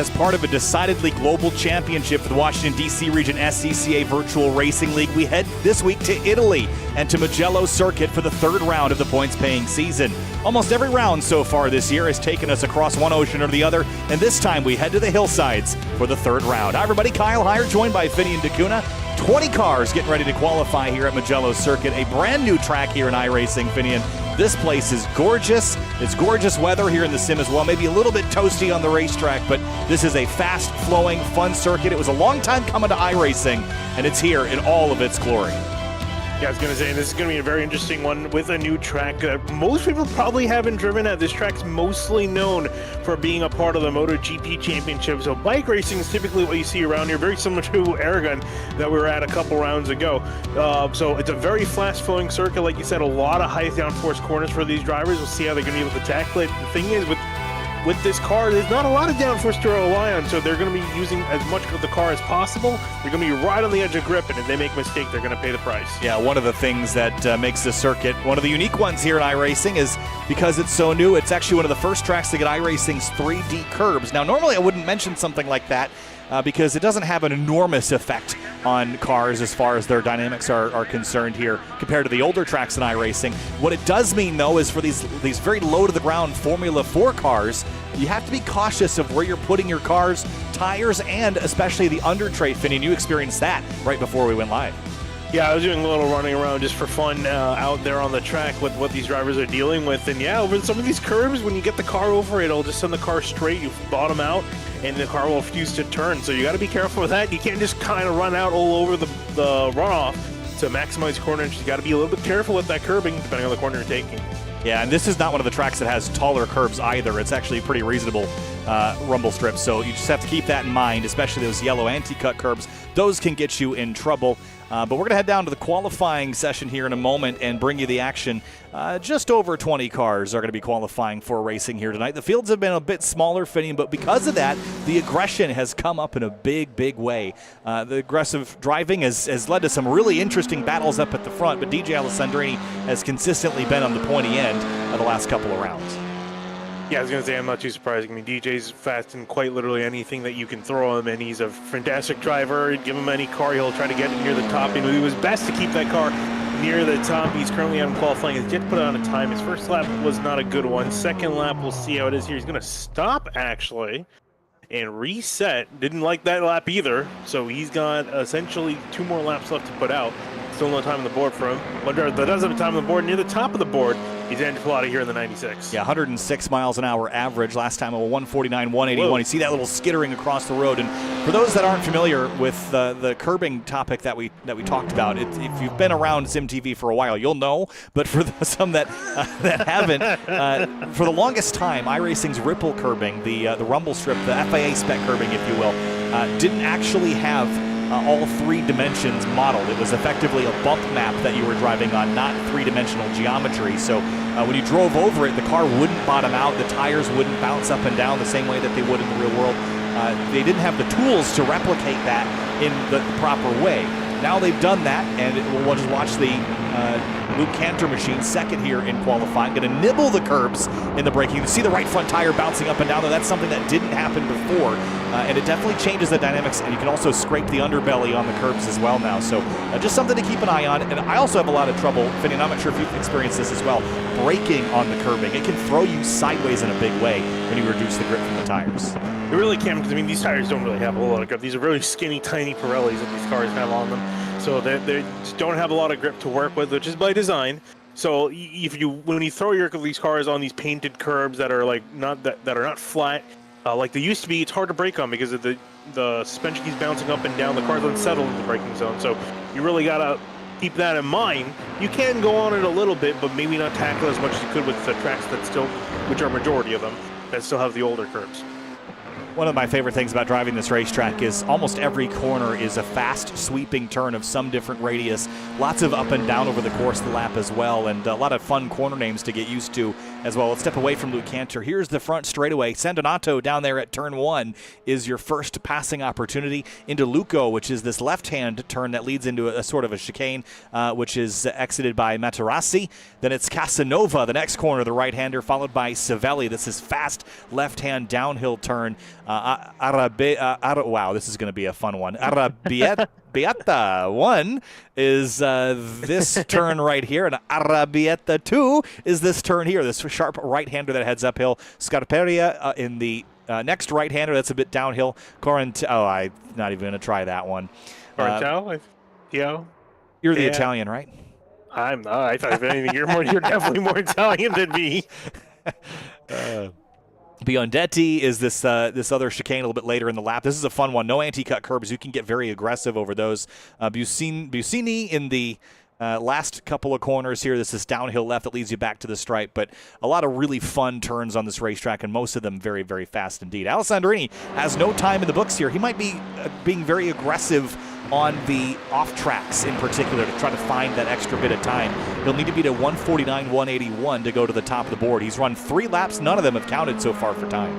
as part of a decidedly global championship for the Washington, D.C. region SCCA Virtual Racing League, we head this week to Italy and to Mugello circuit for the third round of the points-paying season. Almost every round so far this year has taken us across one ocean or the other, and this time we head to the hillsides for the third round. Hi, everybody. Kyle Heyer, joined by Finian DeCuna. 20 cars getting ready to qualify here at Mugello circuit, a brand new track here in iRacing. Finian, this place is gorgeous. It's gorgeous weather here in the sim as well. Maybe a little bit toasty on the racetrack, but this is a fast-flowing, fun circuit. It was a long time coming to iRacing, and it's here in all of its glory. Yeah, I was going to say, this is going to be a very interesting one with a new track that most people probably haven't driven at. This track's mostly known for being a part of the MotoGP Championship. So bike racing is typically what you see around here, very similar to Aragon that we were at a couple rounds ago. So it's a very fast-flowing circuit. Like you said, a lot of high downforce corners for these drivers. We'll see how they're going to be able to tackle it. The thing is, with this car, there's not a lot of downforce to rely on, so they're going to be using as much of the car as possible. They're going to be right on the edge of grip, and if they make a mistake, they're going to pay the price. Yeah, one of the things that makes this circuit one of the unique ones here in iRacing is because it's so new, it's actually one of the first tracks to get iRacing's 3D curbs. Now, normally I wouldn't mention something like that because it doesn't have an enormous effect on cars as far as their dynamics are concerned here compared to the older tracks in iRacing. What it does mean, though, is for these very low-to-the-ground Formula 4 cars, you have to be cautious of where you're putting your cars, tires, and especially the under tray, Finian. You experienced that right before we went live. Yeah, I was doing a little running around just for fun out there on the track with what these drivers are dealing with. And yeah, over some of these curves, when you get the car over, it'll just send the car straight. You bottom out, and the car will refuse to turn. So you got to be careful with that. You can't just kind of run out all over the runoff to maximize corner inches. You got to be a little bit careful with that curbing, depending on the corner you're taking. Yeah, and this is not one of the tracks that has taller curbs either. It's actually a pretty reasonable rumble strip, so you just have to keep that in mind, especially those yellow anti-cut curbs. Those can get you in trouble. But we're going to head down to the qualifying session here in a moment and bring you the action. Just over 20 cars are going to be qualifying for racing here tonight. The fields have been a bit smaller, Finian, but because of that, the aggression has come up in a big, big way. The aggressive driving has led to some really interesting battles up at the front, but DJ Alessandrini has consistently been on the pointy end of the last couple of rounds. Yeah, I was going to say, I'm not too surprised. I mean, DJ's fast in quite literally anything that you can throw him, and he's a fantastic driver. Give him any car, he'll try to get it near the top. And it was best to keep that car near the top. He's currently out in qualifying. He's yet to put on a time. His first lap was not a good one. Second lap, we'll see how it is here. He's going to stop, actually, and reset. Didn't like that lap either, so he's got essentially 2 more laps left to put out. Still no time on the board for him. Wonder that does have a time on the board. Near the top of the board, he's going to pull out of here in the 96. Yeah, 106 miles an hour average. Last time a 149, 181. Whoa. You see that little skittering across the road. And for those that aren't familiar with the curbing topic that we talked about, if you've been around SimTV for a while, you'll know. But for some that haven't, for the longest time, iRacing's Ripple curbing, the rumble strip, the FIA spec curbing, if you will, didn't actually have all 3 dimensions modeled. It was effectively a bump map that you were driving on, not 3-dimensional geometry. So when you drove over it, the car wouldn't bottom out, the tires wouldn't bounce up and down the same way that they would in the real world. They didn't have the tools to replicate that in the proper way. Now they've done that, and we'll just watch the Luke Cantor machine second here in qualifying. Going to nibble the curbs in the braking. You can see the right front tire bouncing up and down, though that's something that didn't happen before. And it definitely changes the dynamics, and you can also scrape the underbelly on the curbs as well now. So just something to keep an eye on. And I also have a lot of trouble, Finian, I'm not sure if you've experienced this as well, braking on the curbing. It can throw you sideways in a big way when you reduce the grip from the tires. It really can, because I mean, these tires don't really have a whole lot of grip. These are really skinny, tiny Pirellis that these cars have on them. So they just don't have a lot of grip to work with, which is by design. So when you throw these cars on these painted curbs that are like not flat, like they used to be, it's hard to brake on because of the suspension keeps bouncing up and down. The car's unsettled in the braking zone. So you really gotta keep that in mind. You can go on it a little bit, but maybe not tackle as much as you could with the tracks that still, which are a majority of them, that still have the older curbs. One of my favorite things about driving this racetrack is almost every corner is a fast sweeping turn of some different radius. Lots of up and down over the course of the lap as well, and a lot of fun corner names to get used to as well. Let's step away from Luke Cantor. Here's the front straightaway. Sendonato down there at turn 1 is your first passing opportunity into Luco, which is this left-hand turn that leads into a sort of a chicane, which is exited by Materassi. Then it's Casanova, the next corner, the right-hander, followed by Savelli. This is fast left-hand downhill turn. Wow, this is going to be a fun one. Arabieta 1 is this turn right here, and Arabieta 2 is this turn here, this sharp right-hander that heads uphill. Scarperia in the next right-hander that's a bit downhill. I'm not even going to try that one. You're the Italian, right? I'm not. I thought if anything, you're definitely more Italian than me. Biondetti is this other chicane a little bit later in the lap. This is a fun one. No anti-cut curbs. You can get very aggressive over those. Busini in the last couple of corners here. This is downhill left that leads you back to the stripe, but a lot of really fun turns on this racetrack, and most of them very, very fast indeed. Alessandrini has no time in the books here. He might be being very aggressive on the off tracks in particular to try to find that extra bit of time. He'll need to beat a 1:49.181 to go to the top of the board. He's run 3 laps. None of them have counted so far for time.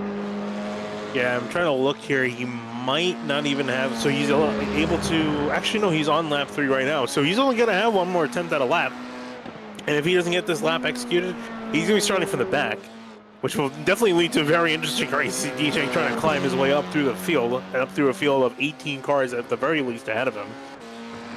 Yeah, I'm trying to look here. He might not even have, so he's able to, actually no, he's on lap 3 right now. So he's only going to have one more attempt at a lap. And if he doesn't get this lap executed, he's going to be starting from the back, which will definitely lead to a very interesting race. DJ trying to climb his way up through the field, up through a field of 18 cars at the very least ahead of him.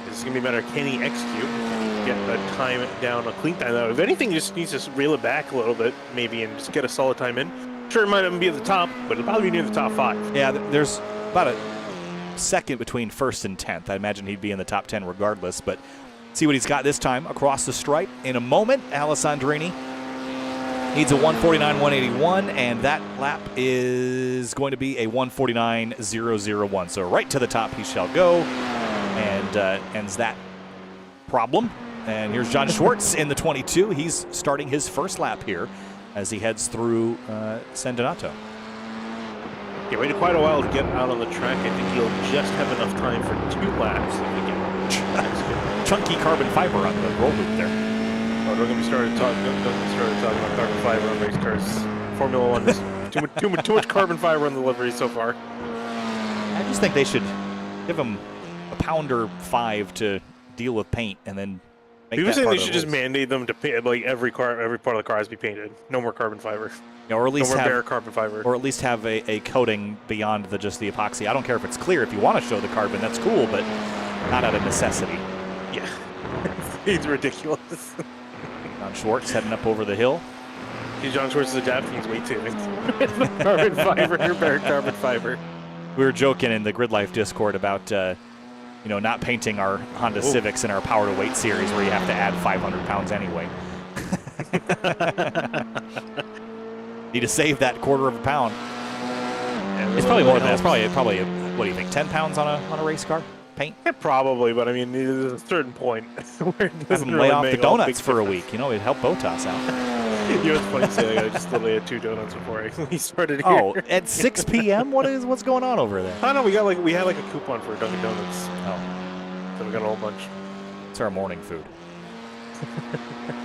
This is going to be a matter of can he execute, can he get a time down, a clean time. Now, if anything, he just needs to reel it back a little bit, maybe, and just get a solid time in. Sure, it might even be at the top, but it'll probably be near the top 5. Yeah, there's about a second between 1st and 10th. I imagine he'd be in the top 10 regardless, but see what he's got this time across the stripe. In a moment, Alessandrini needs a 1:49.181, and that lap is going to be a 1:49.001. So right to the top he shall go, and ends that problem. And here's John Schwartz in the 22. He's starting his first lap here as he heads through Sendonato. He waited quite a while to get out on the track. I think he'll just have enough time for 2 laps. Chunky carbon fiber on the roll loop there. Oh, we're going to start talking about carbon fiber on race cars. Formula 1 is too much carbon fiber on the livery so far. I just think they should give him a £1.05 to deal with paint, and then make People that saying part they of should the just mandate them to paint, like every part of the car has to be painted. No more carbon fiber. Yeah, or at least no more have bare carbon fiber. Or at least have a coating beyond just the epoxy. I don't care if it's clear. If you want to show the carbon, that's cool, but not out of necessity. Yeah, it's ridiculous. John Schwartz heading up over the hill. John Schwartz is a Japanese weight saving. Carbon fiber, bare carbon fiber. We were joking in the Grid Life Discord about not painting our Honda Civics in our Power to Weight series where you have to add 500 pounds anyway. Need to save that $1/4 pound. It's probably more than that. It's probably what do you think? 10 pounds on a race car paint? Yeah, probably, but I mean, there's a certain point where it Have doesn't them really lay off the make all donuts big for a difference. week. It'd help Botas out. You know, it's funny to say, I just literally had 2 donuts before we started here. Oh, at 6 p.m. What's going on over there? Oh no, we had like a coupon for Dunkin' Donuts. Oh, So we got a whole bunch. it's our morning food.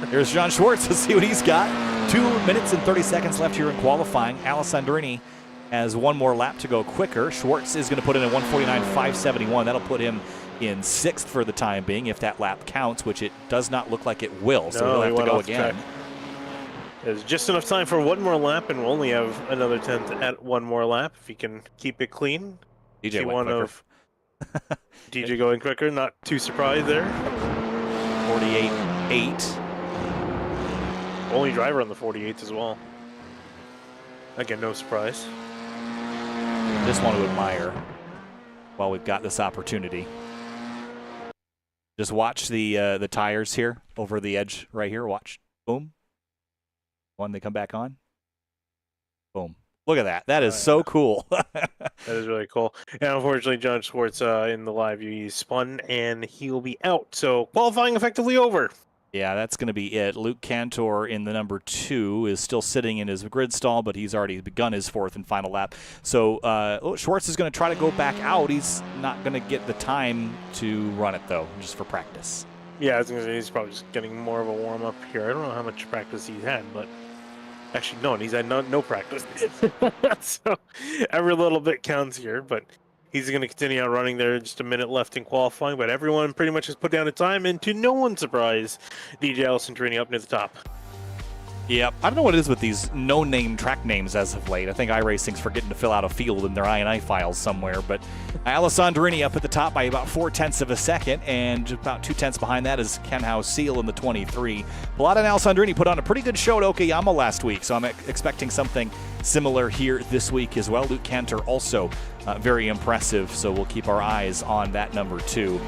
Here's John Schwartz. Let's see what he's got. 2 minutes and 30 seconds left here in qualifying. Alessandrini has one more lap to go quicker. Schwartz is going to put in a 1:49.571. That'll put him in 6th for the time being, if that lap counts, which it does not look like it will. So we'll have to go again. There's just enough time for one more lap, and we'll only have another 10th at one more lap if he can keep it clean. DJ went quicker. DJ going quicker, not too surprised there. 48.8. Only driver on the 48s as well. Again, no surprise. Just want to admire while we've got this opportunity. Just watch the tires here over the edge right here. Watch. Boom. When they come back on. Boom. Look at that. That is so cool. That is really cool. And unfortunately, John Schwartz in the live view, he's spun and he'll be out. So qualifying effectively over. Yeah, that's going to be it. Luke Cantor in the number 2 is still sitting in his grid stall, but he's already begun his 4th and final lap. So Schwartz is going to try to go back out. He's not going to get the time to run it, though, just for practice. Yeah, I was going to say he's probably just getting more of a warm-up here. I don't know how much practice he's had, but Actually, no, and he's had no practice. So every little bit counts here, but he's going to continue on running there. Just a minute left in qualifying, but everyone pretty much has put down a time, and to no one's surprise, DJ Alessandrini up near the top. Yep. I don't know what it is with these no-name track names as of late. I think iRacing's forgetting to fill out a field in their INI files somewhere. But Alessandrini up at the top by about 0.4 of a second, and about 0.2 behind that is Ken House-Seal in the 23. Pilata and Alessandrini put on a pretty good show at Okayama last week, so I'm expecting something similar here this week as well. Luke Cantor also very impressive, so we'll keep our eyes on that number 2.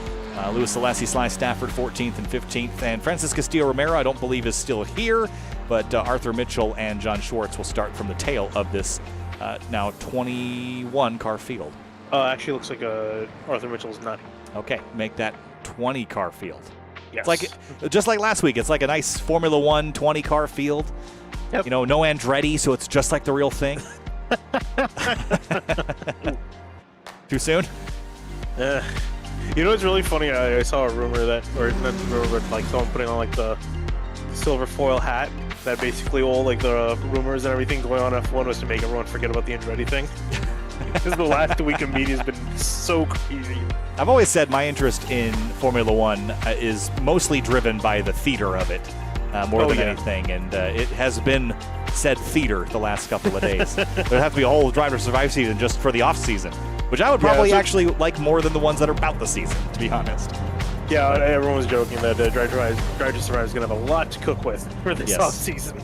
Louis Alessi, Sly Stafford, 14th and 15th. And Francis Castillo-Romero, I don't believe is still here, but Arthur Mitchell and John Schwartz will start from the tail of this now 21-car field. Actually, looks like Arthur Mitchell's not here. Okay, make that 20-car field. Yes. It's like, just like last week, it's like a nice Formula One 20-car field. Yep. You know, no Andretti, so it's just like the real thing. Too soon? You know what's really funny? I saw a rumor that, or not a rumor, but like someone putting on like the silver foil hat. That basically all like the rumors and everything going on F1 was to make everyone forget about the Andretti thing. Because the last week of media has been so crazy. I've always said my interest in Formula One is mostly driven by the theater of it more than anything, and it has been said theater the last couple of days. There'd have to be a whole Drive to Survive season just for the off season, which I would probably actually like more than the ones that are about the season, to be honest. Yeah, everyone was joking that Drive to Survive is going to have a lot to cook with for this off season.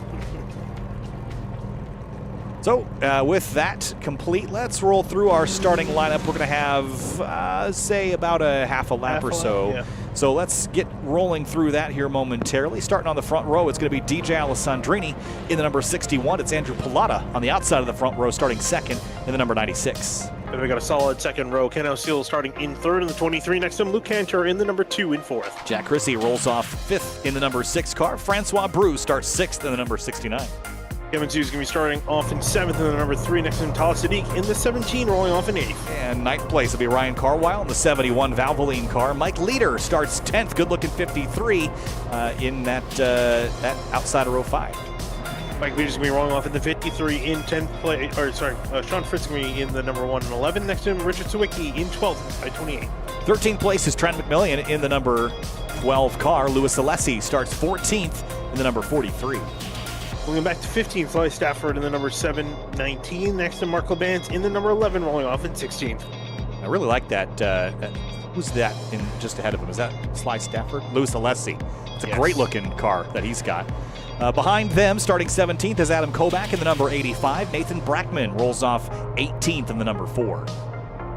So, with that complete, let's roll through our starting lineup. We're going to have, say, about a half a lap or so. Yeah. So let's get rolling through that here momentarily. Starting on the front row, it's going to be DJ Alessandrini in the number 61. It's Andrew Pilata on the outside of the front row, starting second in the number 96. Then we got a solid second row. Ken House-Seal starting in third in the 23. Next to him, Luke Cantor in the number 2 in fourth. Jack Chrissy rolls off fifth in the number 6 car. Francois Brou starts sixth in the number 69. Kevin Su's going to be starting off in 7th in the number 3. Next to him, Talas Sadiq in the 17, rolling off in 8th. And ninth place will be Ryan Carwile in the 71 Valvoline car. Mike Leader starts 10th, good-looking 53 in that outside of row 5. Mike Leader's going to be rolling off in the 53 in 10th place. Sean Fritz going to be in the number 1 and 11. Next to him, Richard Sawicki in 12th by 28. 13th place is Trent McMillian in the number 12 car. Louis Alessi starts 14th in the number 43. Moving back to 15th, Sly Stafford in the number 719. Next to Mark LeBans in the number 11, rolling off in 16th. I really like that. Who's that in just ahead of him? Is that Sly Stafford? Louis Alessi. It's a great-looking car that he's got. Behind them, starting 17th, is Adam Kovac in the number 85. Nathan Brackman rolls off 18th in the number 4.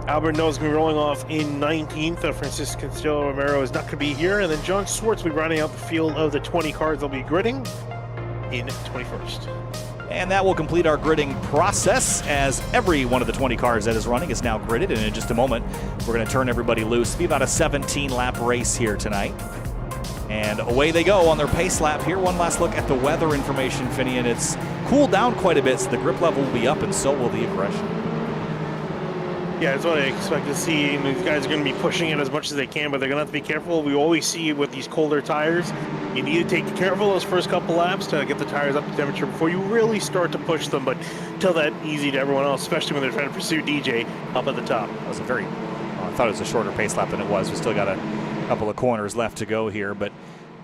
Albert Noah's going to be rolling off in 19th. Francis Castillo-Romero is not going to be here. And then John Schwartz will be rounding out the field of the 20 cars they'll be gridding in 21st. And that will complete our gridding process, as every one of the 20 cars that is running is now gridded. And in just a moment, we're going to turn everybody loose. It'll be about a 17-lap race here tonight. And away they go on their pace lap here. One last look at the weather information, Finian. It's cooled down quite a bit, so the grip level will be up, and so will the aggression. Yeah, that's what I expect to see. And these guys are going to be pushing it as much as they can, but they're going to have to be careful. We always see with these colder tires, you need to take careful those first couple laps to get the tires up to temperature before you really start to push them. But tell that easy to everyone else, especially when they're trying to pursue DJ up at the top. That was a very, I thought it was a shorter pace lap than it was. We still got a couple of corners left to go here, but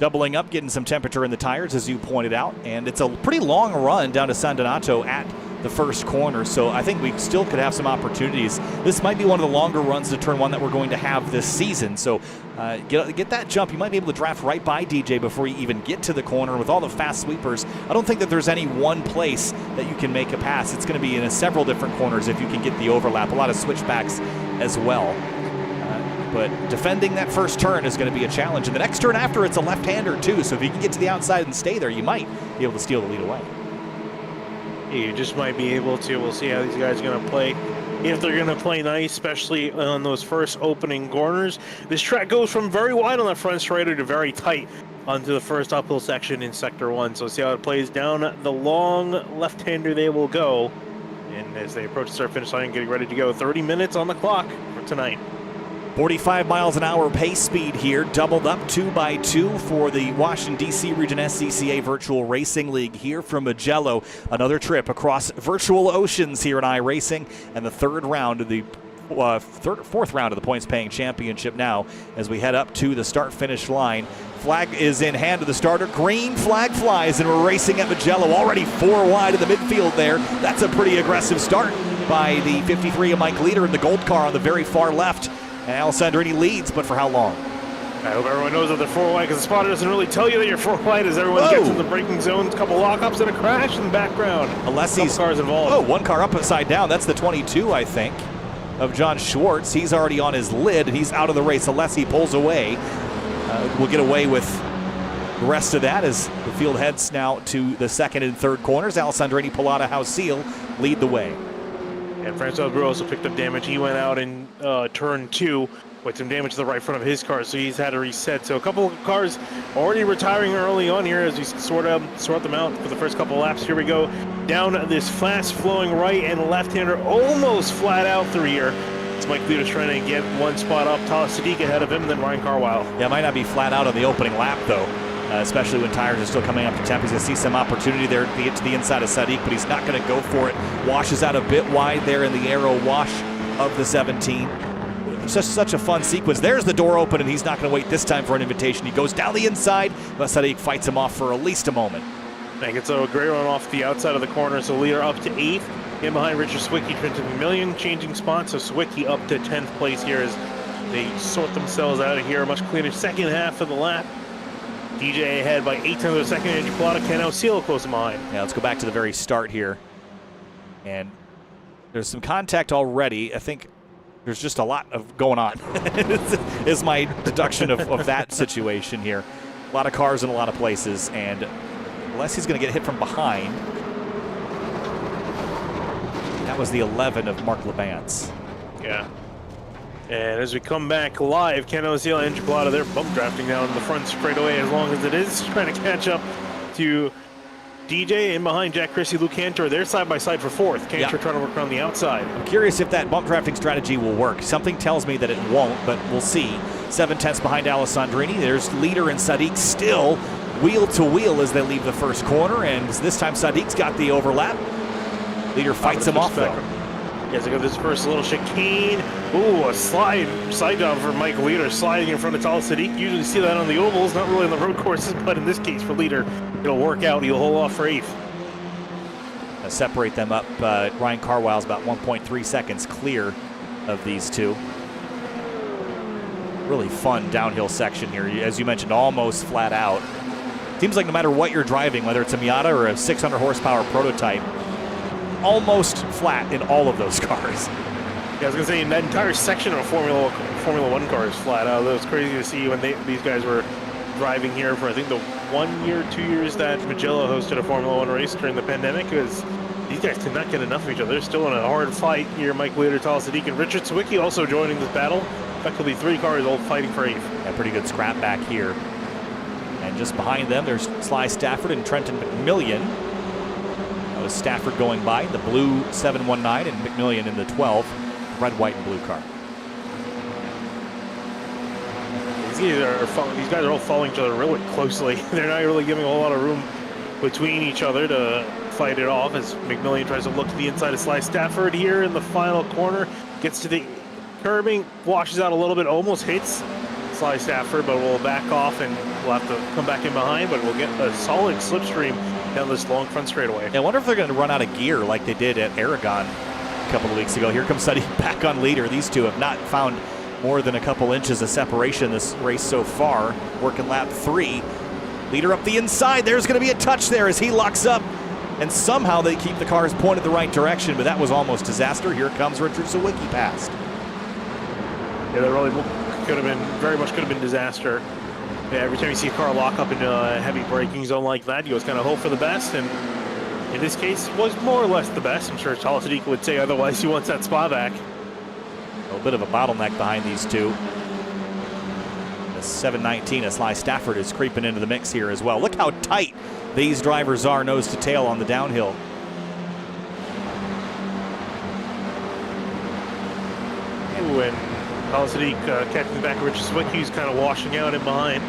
doubling up, getting some temperature in the tires, as you pointed out. And it's a pretty long run down to San Donato at the first corner, so I think we still could have some opportunities. This might be one of the longer runs to turn one that we're going to have this season, so get that jump. You might be able to draft right by DJ before you even get to the corner. With all the fast sweepers, I don't think that there's any one place that you can make a pass. It's going to be in several different corners if you can get the overlap. A lot of switchbacks as well. But defending that first turn is going to be a challenge. And the next turn after, it's a left-hander too, so if you can get to the outside and stay there, you might be able to steal the lead away. You just might be able to. We'll see how these guys are going to play. If they're going to play nice, especially on those first opening corners. This track goes from very wide on the front straighter to very tight onto the first uphill section in Sector 1. So see how it plays down the long left-hander they will go. And as they approach the start finish line, getting ready to go. 30 minutes on the clock for tonight. 45 miles an hour pace speed here, doubled up 2x2 for the Washington, D.C. Region SCCA Virtual Racing League here from Mugello. Another trip across virtual oceans here in iRacing, and the fourth round of the points-paying championship now as we head up to the start-finish line. Flag is in hand of the starter. Green flag flies, and we're racing at Mugello. Already 4 wide in the midfield there. That's a pretty aggressive start by the 53 of Mike Leader in the gold car on the very far left. And Alessandrini leads, but for how long? I hope everyone knows that they're 4 wide, because the spotter doesn't really tell you that you're 4 wide as everyone gets in the braking zones. A couple lockups and a crash in the background. Alessi's cars involved. Oh, 1 car upside down. That's the 22, I think, of John Schwartz. He's already on his lid, and he's out of the race. Alessi pulls away. We'll get away with the rest of that as the field heads now to the second and third corners. Alessandrini, Pilata, Hausil lead the way. And Francois Brew also picked up damage. He went out in turn 2 with some damage to the right front of his car, so he's had to reset. So a couple of cars already retiring early on here as we sort them out for the first couple of laps. Here we go down this fast-flowing right and left-hander, almost flat out through here. It's Mike Leader's trying to get one spot up. Talis Sadiq ahead of him, then Ryan Carwile. Yeah, it might not be flat out on the opening lap, though. Especially when tires are still coming up to temp. He's going to see some opportunity there to get to the inside of Sadiq, but he's not going to go for it. Washes out a bit wide there in the arrow wash of the 17. It's just such a fun sequence. There's the door open, and he's not going to wait this time for an invitation. He goes down the inside, but Sadiq fights him off for at least a moment. I think it's a great run off the outside of the corner, so Leader up to 8th. In behind Richard Sawicki, Trenton McMillian changing spots, so Sawicki up to 10th place here as they sort themselves out of here. A much cleaner second half of the lap. DJ ahead by 8 tenths of a second. Andrew Pilata, Ken O'Seal close behind. Yeah, let's go back to the very start here. And there's some contact already. I think there's just a lot of going on, is my deduction of that situation here. A lot of cars in a lot of places, and unless he's going to get hit from behind. That was the 11 of Mark Labance. Yeah. And as we come back live, Ken O'Seal and Andrew Pilata, they're bump drafting down the front straight away as long as it is, trying to catch up to DJ. In behind Jack Christie, Luke Cantor, they're side by side for 4th. Cantor trying to work around the outside. I'm curious if that bump drafting strategy will work. Something tells me that it won't, but we'll see. 7 tenths behind Alessandrini. There's Leader and Sadiq still wheel to wheel as they leave the first corner, and this time Sadiq's got the overlap. Leader fights him off, though. Yes, I got this first little chicane. Ooh, a side down for Mike Leader, sliding in front of Talis Sadiq. Usually see that on the ovals, not really on the road courses, but in this case for Leader, it'll work out. He'll hold off for 8th. Separate them up. Ryan Carwile's about 1.3 seconds clear of these two. Really fun downhill section here. As you mentioned, almost flat out. Seems like no matter what you're driving, whether it's a Miata or a 600 horsepower prototype, almost flat in all of those cars. Yeah, I was going to say, that entire section of a Formula 1 car is flat out. That was crazy to see when these guys were driving here for, I think, the 1 year, 2 years that Mugello hosted a Formula 1 race during the pandemic, because these guys could not get enough of each other. They're still in a hard fight here. Mike Leader, Talis Sadiq, and Richard Sawicki also joining this battle. Effectively 3 cars all fighting for 8th. Yeah, pretty good scrap back here. And just behind them, there's Sly Stafford and Trenton McMillian. That was Stafford going by, the blue 719, and McMillian in the 12, red, white, and blue car. These guys are all following each other really closely. They're not really giving a whole lot of room between each other to fight it off as McMillian tries to look to the inside of Sly Stafford here in the final corner. Gets to the curbing, washes out a little bit, almost hits Sly Stafford, but we'll back off and we'll have to come back in behind, but we'll get a solid slipstream down this long front straightaway. I wonder if they're going to run out of gear like they did at Aragon a couple of weeks ago. Here comes Sadiq back on Leader. These two have not found more than a couple inches of separation this race so far. Working lap 3. Leader up the inside. There's going to be a touch there as he locks up. And somehow they keep the cars pointed the right direction, but that was almost disaster. Here comes Richard Sawicki past. Yeah, that really could have been, very much could have been disaster. Yeah, every time you see a car lock up in a heavy braking zone like that, you always kind of hope for the best, and in this case, was more or less the best. I'm sure Talis Sadiq would say otherwise. He wants that spot back. A little bit of a bottleneck behind these two. The 719 of Sly Stafford is creeping into the mix here as well. Look how tight these drivers are nose to tail on the downhill. Ooh, and Sadiq catching the back of Rich Sawicki's kind of washing out in behind.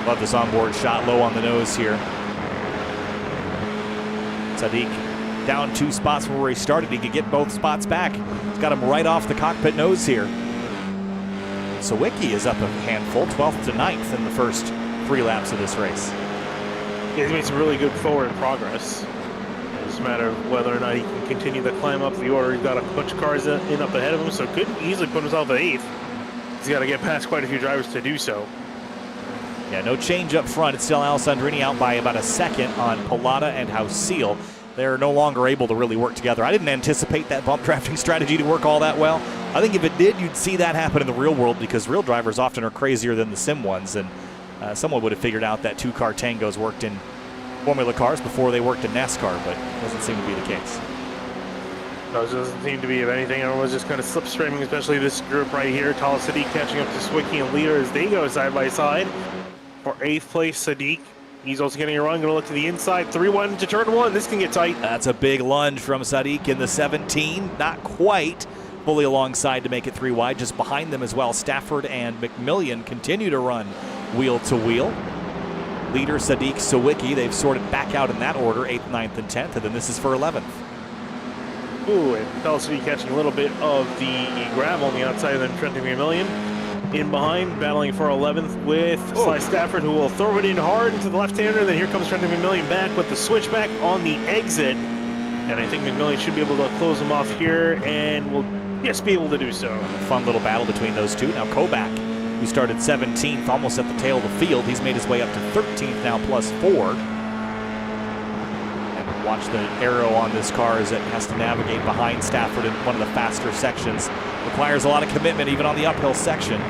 Love this onboard shot, low on the nose here. Sadiq down 2 spots from where he started. He could get both spots back. He's got him right off the cockpit nose here. Sawicki is up a handful, 12th to 9th in the first 3 laps of this race. Yeah, he's made some really good forward progress. It's a matter of whether or not he can continue the climb up the order. He's got a bunch of cars in up ahead of him, so could easily put himself at 8th. He's got to get past quite a few drivers to do so. Yeah, no change up front. It's still Alessandrini out by about a second on Pilata and Hausil. They're no longer able to really work together. I didn't anticipate that bump drafting strategy to work all that well. I think if it did, you'd see that happen in the real world because real drivers often are crazier than the sim ones. And someone would have figured out that 2-car tangos worked in Formula cars before they worked in NASCAR, but it doesn't seem to be the case. No, it doesn't seem to be of anything. Everyone's just kind of slipstreaming, especially this group right here. Sadiq catching up to Sawicki and leader as they go side by side. For 8th place, Sadiq. He's also getting a run. Going to look to the inside. 3-1 to turn 1. This can get tight. That's a big lunge from Sadiq in the 17. Not quite fully alongside to make it 3 wide. Just behind them as well. Stafford and McMillan continue to run wheel to wheel. Leader Sadiq, Sawicki. They've sorted back out in that order. 8th, 9th, and 10th. And then this is for 11th. Ooh, and Sadiq catching a little bit of the grab on the outside of them. Trenton McMillan in behind, battling for 11th with Sly Stafford, who will throw it in hard into the left-hander. Then here comes Trenton McMillan back with the switchback on the exit. And I think McMillan should be able to close him off here and will just be able to do so. Fun little battle between those two. Now Kobach, who started 17th, almost at the tail of the field. He's made his way up to 13th now, +4. And watch the arrow on this car as it has to navigate behind Stafford in one of the faster sections. Requires a lot of commitment even on the uphill section.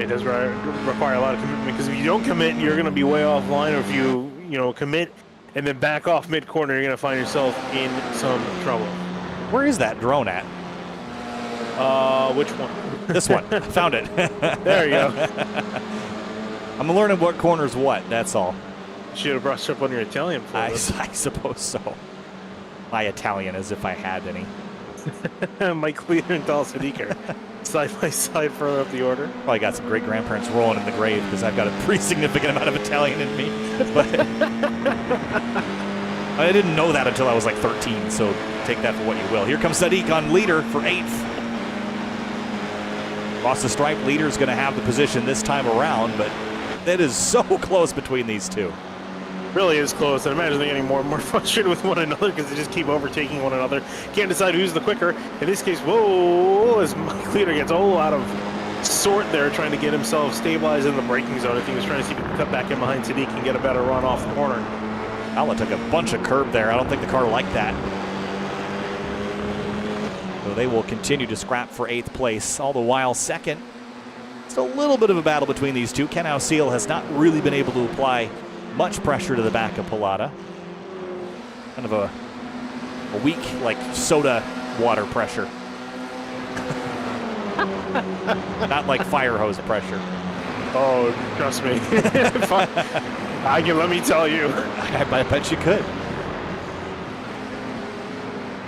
It does require a lot of commitment because if you don't commit, you're going to be way offline. Or if you commit and then back off mid-corner, you're going to find yourself in some trouble. Where is that drone at? Which one? This one. Found it. There you go. I'm learning what corner's what, that's all. Should have brushed up on your Italian for I suppose so. My Italian, as if I had any. Mike Leader and Sadiq are side by side further up the order. Probably got some great grandparents rolling in the grave because I've got a pretty significant amount of Italian in me. But I didn't know that until I was like 13, so take that for what you will. Here comes Sadiq on leader for 8th. Across the stripe, leader's going to have the position this time around, but it is so close between these two. Really is close. I imagine they're getting more and more frustrated with one another because they just keep overtaking one another. Can't decide who's the quicker. In this case, whoa, as Mike Leader gets all out of sort there, trying to get himself stabilized in the braking zone. I think he was trying to see if he could cut back in behind Sadiq and get a better run off the corner. Alla took a bunch of curb there. I don't think the car liked that. So they will continue to scrap for 8th place. All the while, 2nd. It's a little bit of a battle between these two. Ken Hausil has not really been able to apply much pressure to the back of Pilata. Kind of a weak, like, soda water pressure. Not like fire hose pressure. Oh, trust me. Let me tell you. I bet you could.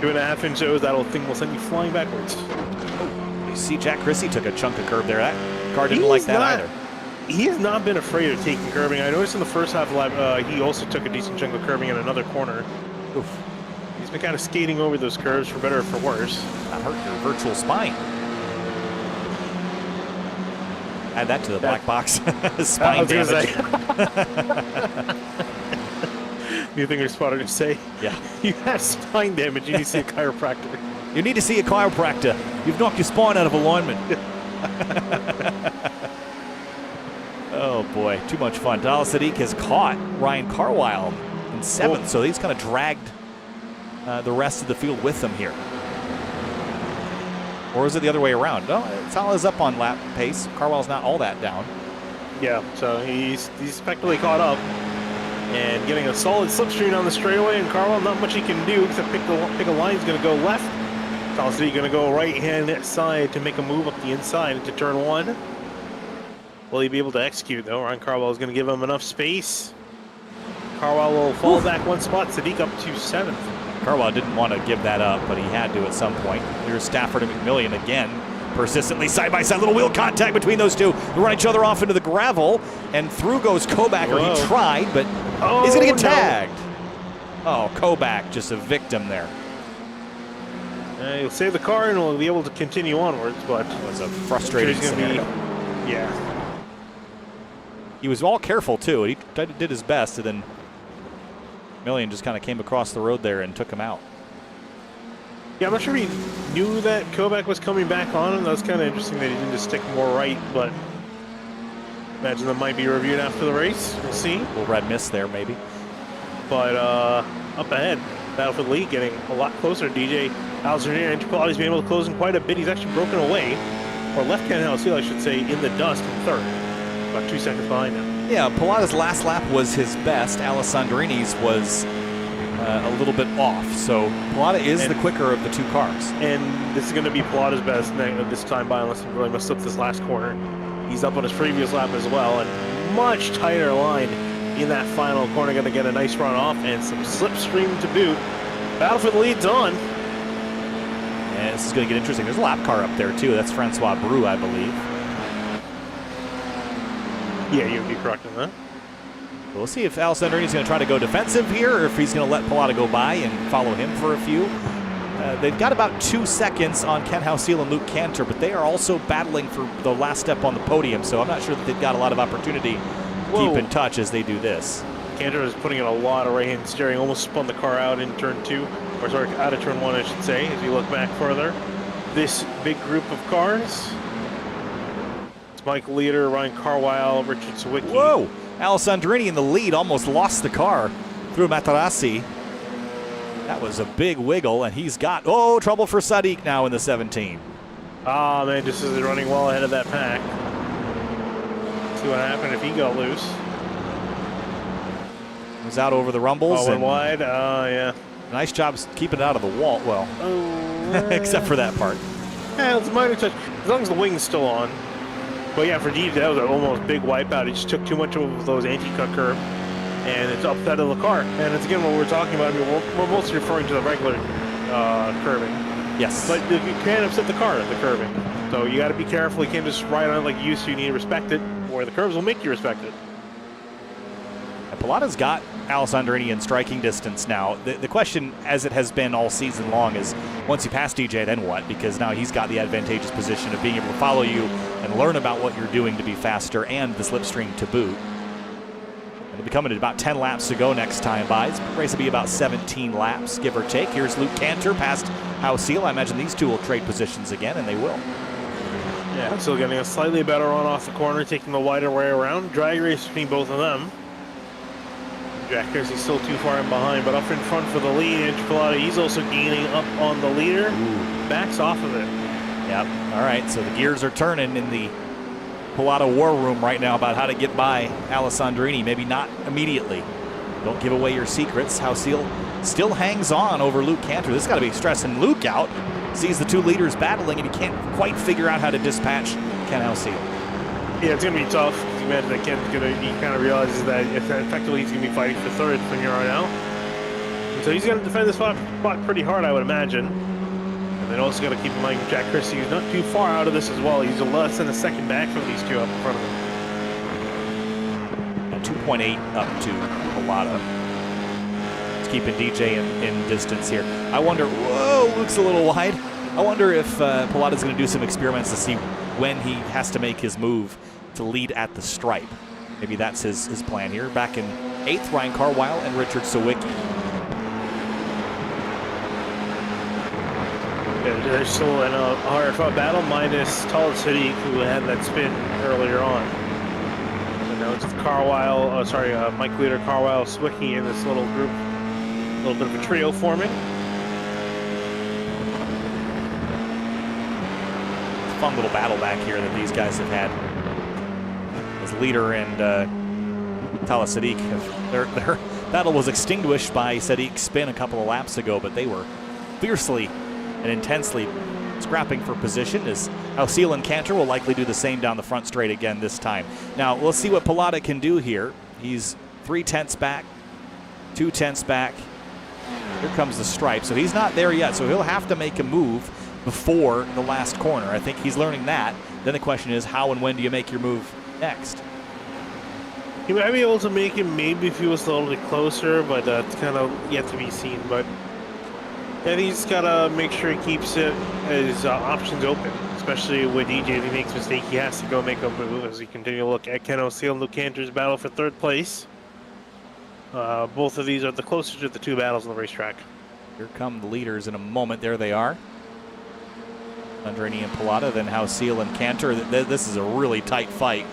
2.5-inch hose, that old thing will send you flying backwards. Oh, you see Jack Chrissy took a chunk of curb there. That car didn't like that either. He has not been afraid of taking curbing. I noticed in the first half of the lap, he also took a decent chunk of curbing in another corner. Oof. He's been kind of skating over those curves for better or for worse. That hurt your virtual spine. Add that to the black box. Spine damage. New thing you're spotted to say. Yeah. You have spine damage. You need to see a chiropractor. You need to see a chiropractor. You've knocked your spine out of alignment. Oh boy, too much fun. Dallas Sadiq has caught Ryan Carwile in 7th, so he's kind of dragged the rest of the field with him here. Or is it the other way around? No, Dallas is up on lap pace. Carwile's not all that down. Yeah, so he's effectively caught up and getting a solid slipstream on the straightaway, and Carwile, not much he can do except pick a line. He's going to go left. Dallas Sadiq going to go right-hand side to make a move up the inside into turn 1. Will he be able to execute, though? Ryan Carwile is going to give him enough space. Carwile will fall back 1 spot. Sadiq up to 7th. Carwell didn't want to give that up, but he had to at some point. Here's Stafford and McMillian again, persistently side-by-side. Little wheel contact between those two. They run each other off into the gravel, and through goes Kobacker. Whoa. He tried, but he's going to get tagged. Oh, Kobach, just a victim there. He'll save the car and we'll be able to continue onwards, but it was a frustrating scenario. Yeah. He was all careful, too. He did his best, and then McMillian just kind of came across the road there and took him out. Yeah, I'm not sure he knew that Kobach was coming back on him. That was kind of interesting that he didn't just stick more right, but imagine that might be reviewed after the race. We'll see. A little red mist there, maybe. But up ahead, Battlefield League getting a lot closer. DJ Alexander Angelotti's been able to close in quite a bit. He's actually broken away, or left Ken Halcyon, I should say, in the dust in third. About 2 seconds behind him. Yeah, Pilata's last lap was his best. Alessandrini's was a little bit off. So Pilata is the quicker of the two cars. And this is going to be Pilata's best this time by, unless he really messed up this last corner. He's up on his previous lap as well, and much tighter line in that final corner. Going to get a nice run off and some slipstream to boot. Battlefield leads on. And this is going to get interesting. There's a lap car up there too. That's Francois Brou, I believe. Yeah, you would be correct on that. We'll see if Alessandrini's going to try to go defensive here, or if he's going to let Pilata go by and follow him for a few. They've got about 2 seconds on Ken Halcyon and Luke Cantor, but they are also battling for the last step on the podium, so I'm not sure that they've got a lot of opportunity to keep in touch as they do this. Cantor is putting in a lot of right-hand steering, almost spun the car out in turn 2, or sorry, out of turn 1, I should say, as you look back further. This big group of cars, it's Mike Leader, Ryan Carwile, Richard Sawicki. Whoa! Alessandrini in the lead almost lost the car through Matarazzi. That was a big wiggle, and he's got, trouble for Sadiq now in the 17. Ah, man, just is running well ahead of that pack. See what happened if he got loose. Was out over the rumbles. Went wide, yeah. Nice job keeping it out of the wall, well, except for that part. Yeah, it's a minor touch, as long as the wing's still on. But yeah, for Jeeves, that was an almost big wipeout. He just took too much of those anti-cut curve, and it's upset of the car. And it's again what we're talking about. I mean, we're mostly referring to the regular curving. Yes. But you can upset the car at the curving. So you got to be careful. You can't just ride on it like you used to. You need to respect it, or the curves will make you respect it. And Pilata's got Alessandrini in striking distance now. The question, as it has been all season long, is once you pass DJ, then what? Because now he's got the advantageous position of being able to follow you and learn about what you're doing to be faster, and the slipstream to boot. It'll be coming at about 10 laps to go next time by. This race will be about 17 laps, give or take. Here's Luke Cantor past Halcyon. I imagine these two will trade positions again, and they will. Yeah, still getting a slightly better run off the corner, taking the wider way around. Drag race between both of them. Jack Kersey's still too far in behind, but up in front for the lead. Andrew Pilata, he's also gaining up on the leader. Backs off of it. Yep. All right, so the gears are turning in the Pilata war room right now about how to get by Alessandrini. Maybe not immediately. Don't give away your secrets. Halcyon still hangs on over Luke Cantor. This has got to be stressing Luke out. Sees the two leaders battling, and he can't quite figure out how to dispatch Ken Halcyon. Yeah, it's going to be tough. You imagine that Ken's he kind of realizes that effectively he's going to be fighting for third from here on out. And so he's going to defend this spot pretty hard, I would imagine. And then also got to keep in mind Jack Christie, who's not too far out of this as well. He's less than a second back from these two up in front of him. 2.8 up to Pilata. It's keeping DJ in distance here. I wonder, Luke's a little wide. I wonder if Pilata's going to do some experiments to see when he has to make his move to lead at the stripe. Maybe that's his plan here. Back in 8th, Ryan Carwile and Richard Sawicki. Yeah, they're still in a hard-fought battle, minus Talad City, who had that spin earlier on. And now it's Carwile, Mike Leader, Carwile, Sawicki in this little group. A little bit of a trio forming. Fun little battle back here that these guys have had. As Leader and Talad Sadiq, their battle was extinguished by Sadiq's spin a couple of laps ago, but they were fiercely and intensely scrapping for position, as Halcyon and Cantor will likely do the same down the front straight again this time. Now, we'll see what Pilata can do here. He's 3/10 back, 2/10 back. Here comes the stripe. So he's not there yet. So he'll have to make a move before the last corner. I think he's learning that. Then the question is, how and when do you make your move next? He might be able to make it maybe if he was a little bit closer, but it's kind of yet to be seen. But yeah, he's got to make sure he keeps his options open, especially with DJ. If he makes a mistake, he has to go make a move as we continue to look at Ken O'Seal and Luke Cantor's battle for third place. Both of these are the closest to the two battles on the racetrack. Here come the leaders in a moment. There they are. Andrini and Pilata, then O'Seal and Cantor. This is a really tight fight.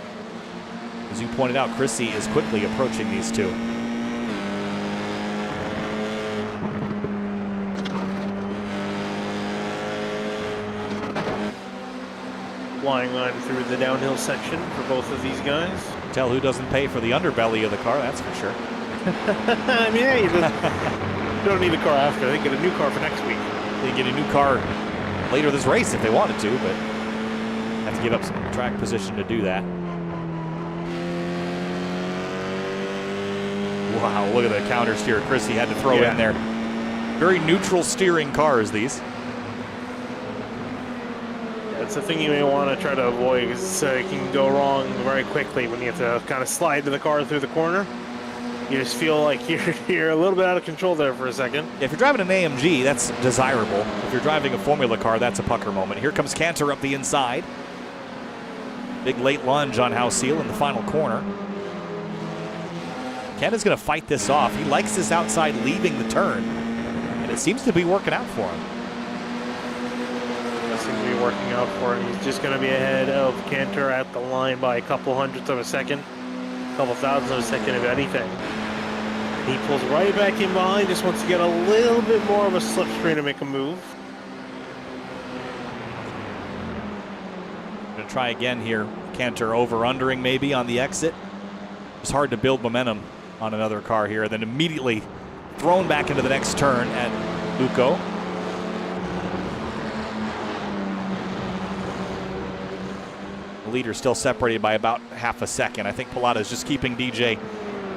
As you pointed out, Chrissy is quickly approaching these two. Flying line through the downhill section for both of these guys. Tell who doesn't pay for the underbelly of the car, that's for sure. I mean, yeah, you don't need a car after. They get a new car for next week. They get a new car later this race if they wanted to, but have to give up some track position to do that. Wow, look at the counter steer Chrissy had to throw in there. Very neutral steering cars, these. That's the thing you may want to try to avoid, because it can go wrong very quickly when you have to kind of slide the car through the corner. You just feel like you're a little bit out of control there for a second. If you're driving an AMG, that's desirable. If you're driving a Formula car, that's a pucker moment. Here comes Cantor up the inside. Big late lunge on O'Seal in the final corner. Ken is going to fight this off. He likes this outside leaving the turn, and it seems to be working out for him. It seems to be working out for him. He's just going to be ahead of Cantor at the line by a couple hundredths of a second, a couple thousandths of a second, if anything. He pulls right back in behind, just wants to get a little bit more of a slipstream to make a move. Going to try again here. Cantor over-undering maybe on the exit. It's hard to build momentum on another car here, then immediately thrown back into the next turn at Luco. The leader still separated by about half a second. I think Pilata is just keeping DJ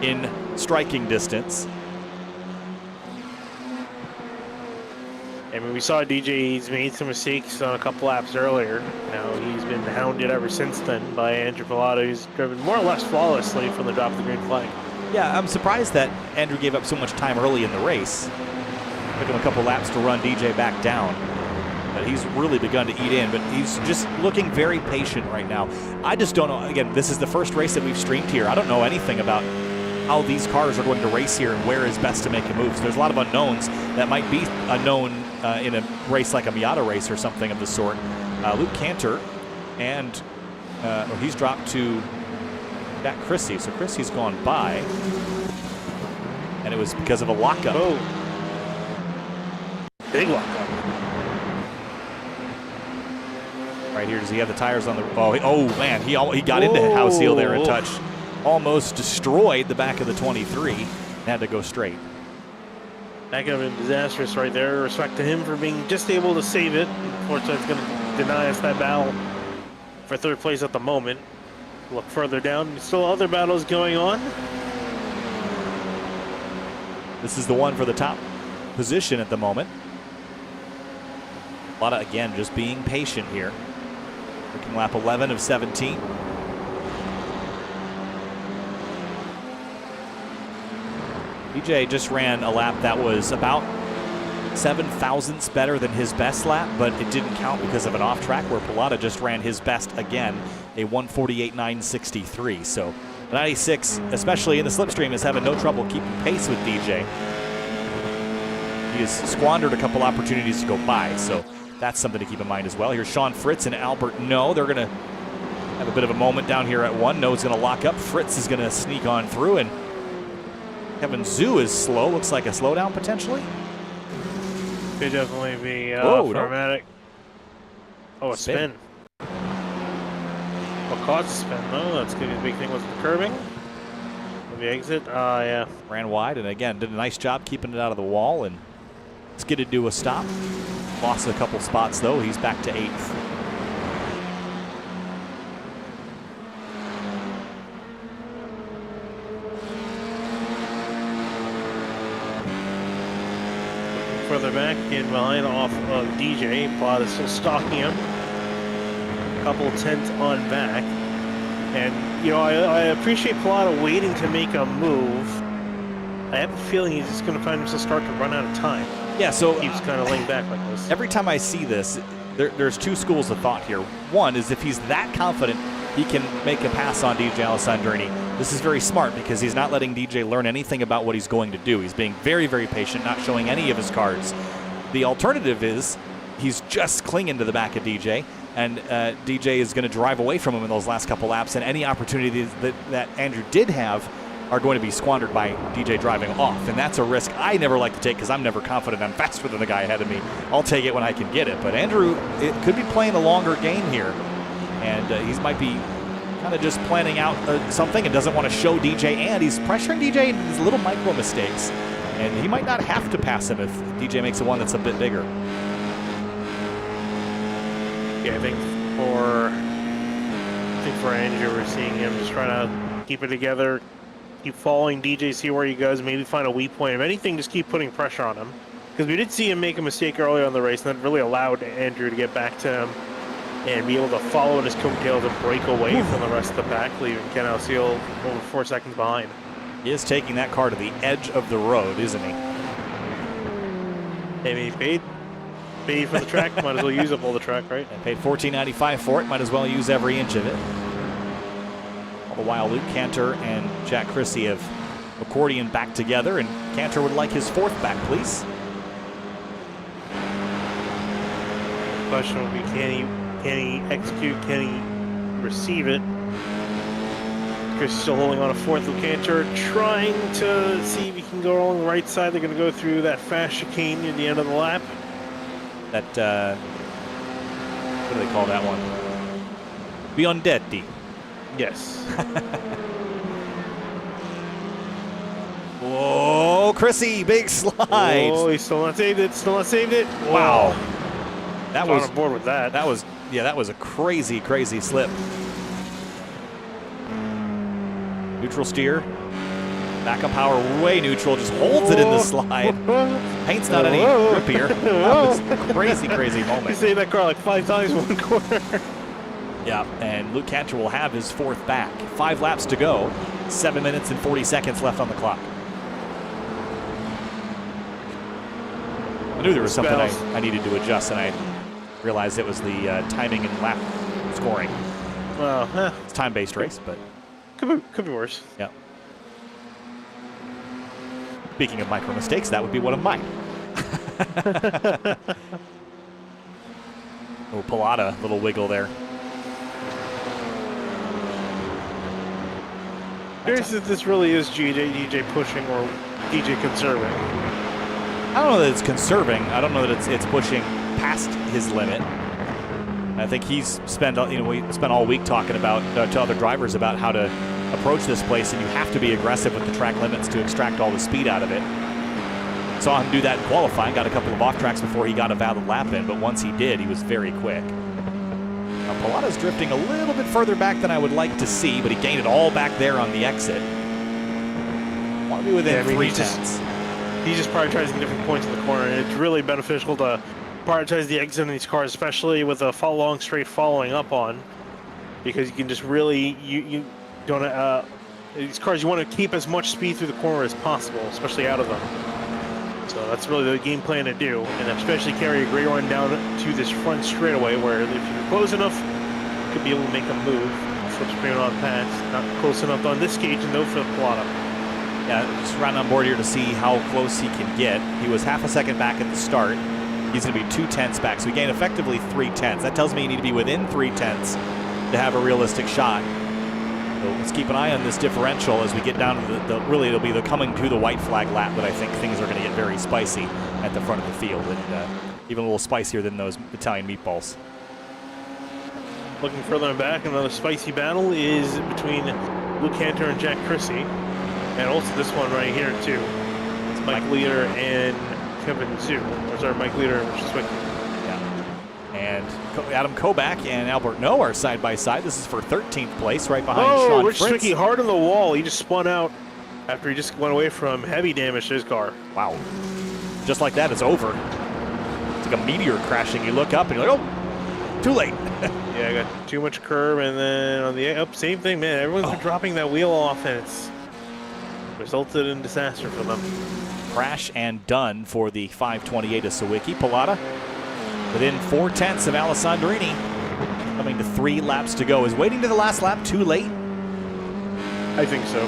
in striking distance. I mean, we saw DJ, he's made some mistakes on a couple laps earlier. Now he's been hounded ever since then by Andrew Pilata, who's driven more or less flawlessly from the drop of the green flag. Yeah, I'm surprised that Andrew gave up so much time early in the race. Took him a couple laps to run DJ back down. But he's really begun to eat in, but he's just looking very patient right now. I just don't know. Again, this is the first race that we've streamed here. I don't know anything about how these cars are going to race here and where is best to make a move. So there's a lot of unknowns that might be unknown in a race like a Miata race or something of the sort. Luke Cantor, and he's dropped to that Chrissy. So Chrissy's gone by, and it was because of a lockup. Oh, big lockup. Right here, does he have the tires on the? Oh man, he got into O'Seal there a touch. Almost destroyed the back of the 23. Had to go straight. That could have been disastrous right there. Respect to him for being just able to save it. Unfortunately, it's going to deny us that battle for third place at the moment. Look further down. Still other battles going on. This is the one for the top position at the moment. Pilata again just being patient here. Working lap 11 of 17. DJ just ran a lap that was about 7 thousandths better than his best lap, but it didn't count because of an off track where Pilata just ran his best again, a 1:48.963. So 96, especially in the slipstream, is having no trouble keeping pace with DJ. He has squandered a couple opportunities to go by, so that's something to keep in mind as well. Here's Sean Fritz and Albert No. They're going to have a bit of a moment down here at 1. No's going to lock up. Fritz is going to sneak on through, and Kevin Zhu is slow. Looks like a slowdown potentially. Could definitely be dramatic. Oh, a spin. What caused the spin? No, that's good. The big thing was the curbing. The exit. Yeah. Ran wide, and again, did a nice job keeping it out of the wall, and skidded to a stop. Lost a couple spots, though. He's back to 8th. further back in behind off of DJ. Plot is still stalking him. Couple tenths on back. And, you know, I appreciate Plata waiting to make a move. I have a feeling he's just going to find himself start to run out of time. Yeah, so He's kind of laying back like this. every time I see this, there's two schools of thought here. One is if he's that confident he can make a pass on DJ Alessandrini, this is very smart because he's not letting DJ learn anything about what he's going to do. He's being very, very patient, not showing any of his cards. The alternative is he's just clinging to the back of DJ, and DJ is going to drive away from him in those last couple laps, and any opportunities that Andrew did have are going to be squandered by DJ driving off, and that's a risk I never like to take because I'm never confident I'm faster than the guy ahead of me. I'll take it when I can get it, but Andrew could be playing a longer game here, and he might be kind of just planning out something and doesn't want to show DJ, and he's pressuring DJ into these little micro mistakes, and he might not have to pass him if DJ makes a one that's a bit bigger. Yeah, I think for Andrew, we're seeing him just trying to keep it together, keep following DJ, see where he goes, maybe find a weak point. If anything, just keep putting pressure on him. Because we did see him make a mistake earlier on the race, and that really allowed Andrew to get back to him and be able to follow in his coattails and break away from the rest of the pack, leaving Ken Alciel over 4 seconds behind. He is taking that car to the edge of the road, isn't he? I mean, he paid for the track, might as well use up all the track, right? I paid $14.95 for it, might as well use every inch of it. All the while, Luke Cantor and Jack Chrissy have accordion back together, and Cantor would like his 4th back, please. The question will be, can he execute, can he receive it? Chris still holding on a 4th. Luke Cantor trying to see if he can go along the right side. They're going to go through that fast chicane near the end of the lap. That, what do they call that one? Biondetti. Yes. Whoa, Chrissy, big slide. Oh, he's still not saved it. Still not saved it. Wow. That was on board with that. That was a crazy, crazy slip. Neutral steer. Backup power way neutral. Just holds it in the slide. Paint's not any grippier. That was a crazy, crazy moment. He saved that car like 5 times in 1 quarter. Yeah, and Luke Cantor will have his 4th back. 5 laps to go. 7 minutes and 40 seconds left on the clock. I knew there was something I needed to adjust, and I realized it was the timing and lap scoring. Well, it's time-based race, but could be worse. Yeah. Speaking of micro mistakes, that would be one of mine. Oh, Pilata, little wiggle there. Curious if this really is DJ pushing or DJ conserving. I don't know that it's conserving. I don't know that it's pushing past his limit. I think he's spent, we spent all week talking about to other drivers about how to approach this place, and you have to be aggressive with the track limits to extract all the speed out of it. Saw him do that in qualifying, got a couple of off tracks before he got a valid lap in, but once he did, he was very quick. Now, Pilata's drifting a little bit further back than I would like to see, but he gained it all back there on the exit. Want to be within 3 tenths. He's just prioritizing different points in the corner, and it's really beneficial to prioritize the exit in these cars, especially with a long straight following up on, because you can just really, you don't, these cars, you want to keep as much speed through the corner as possible, especially out of them. So that's really the game plan to do, and especially carry a great run down to this front straightaway where if you're close enough, you could be able to make a move. Flip screen on pass, not close enough on this gauge, and no for the Pilata. Yeah, just running on board here to see how close he can get. He was half a second back at the start. He's going to be 2 tenths back, so he gained effectively 3 tenths. That tells me you need to be within 3 tenths to have a realistic shot. So let's keep an eye on this differential as we get down to really it'll be the coming to the white flag lap that I think things are going to get very spicy at the front of the field, and even a little spicier than those Italian meatballs. Looking further back, another spicy battle is between Luke Cantor and Jack Chrissy, and also this one right here too. It's Mike Leader and Kevin Zhu. Or sorry, Mike Leader and Richard Swicky. Yeah. And Adam Koback and Albert No are side by side. This is for 13th place, right behind Sean Rich Fritz. Swicky hard on the wall. He just spun out after he just went away from heavy damage to his car. Wow. Just like that, it's over. It's like a meteor crashing. You look up and you're like, oh, too late. Yeah, I got too much curb, and then on the up, same thing, man. Everyone's been dropping that wheel off, and it's resulted in disaster for them. Crash and done for the 528 of Sawicki. Pilata within 4/10 of Alessandrini. Coming to 3 laps to go. Is waiting to the last lap too late? I think so.